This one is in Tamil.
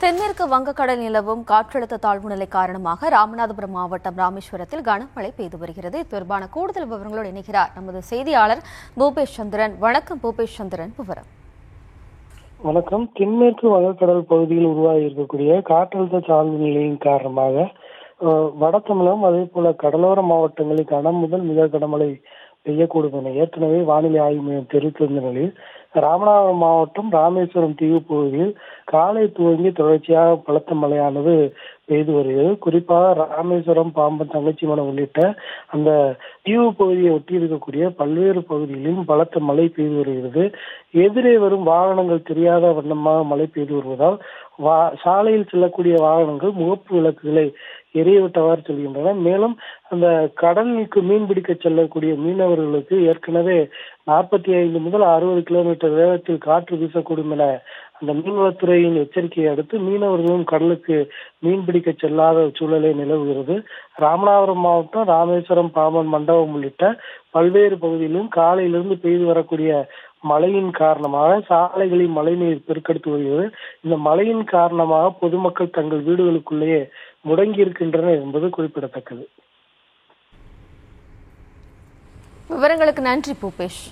தென்மேற்கு வங்கக்கடல் நிலவும் காற்றழுத்த தாழ்வு நிலை காரணமாக ராமநாதபுரம் மாவட்டம் ராமேஸ்வரத்தில் கனமழை பெய்து வருகிறது. இது தொடர்பான கூடுதல் விவரங்களோடு இணைகிறார் நமது செய்தியாளர் பூபேஷ் சந்திரன். வணக்கம் பூபேஷ் சந்திரன், விவரம். வணக்கம். தென்மேற்கு வங்கக்கடல் பகுதியில் உருவாகி இருக்கக்கூடிய காற்றழுத்த தாழ்வு நிலையின் காரணமாக வட தமிழகம் அதே போல கடலோர மாவட்டங்களில் கனம் முதல் மிக கனமழை பெய்யக்கூடும் என ஏற்கனவே வானிலை ஆய்வு மையம் தெரிவித்திருந்த நிலையில் ராமநாதபுரம் மாவட்டம் ராமேஸ்வரம் தீவு பகுதியில் காலை துவங்கி தொடர்ச்சியாக பலத்த மழையானது பெய்து வருகிறது. குறிப்பாக ராமேஸ்வரம், பாம்பன், தங்கச்சிமடம் உள்ளிட்ட அந்த தீவு பகுதியை ஒட்டி இருக்கக்கூடிய பல்வேறு பகுதிகளிலும் பலத்த மழை பெய்து வருகிறது. எதிரே வரும் வாகனங்கள் தெரியாத வண்ணமாக மழை பெய்து வருவதால் சாலையில் செல்லக்கூடிய வாகனங்கள் முகப்பு விளக்குகளை எரியவிட்டவாறு செல்கின்றன. மேலும் அந்த கடலுக்கு மீன் பிடிக்க செல்லக்கூடிய மீனவர்களுக்கு ஏற்கனவே 45 முதல் 60 கிலோமீட்டர் வேகத்தில் காற்று வீசக்கூடும் என அந்த மீன்வளத்துறையின் எச்சரிக்கையை அடுத்து மீனவர்களும் கடலுக்கு மீன் பிடிக்க செல்லாத சூழலை நிலவுகிறது. ராமநாதபுரம் மாவட்டம் ராமேஸ்வரம், பாம்பன், மண்டபம் உள்ளிட்ட பல்வேறு பகுதிகளிலும் காலையிலிருந்து பெய்து வரக்கூடிய மழையின் காரணமாக சாலைகளில் மழைநீர் பெருக்கெடுத்து வருகிறது. இந்த மழையின் காரணமாக பொதுமக்கள் தங்கள் வீடுகளுக்குள்ளேயே முடங்கி இருக்கின்றனர் என்பது குறிப்பிடத்தக்கது. விவரங்களுக்கு நன்றி பூபேஷ்.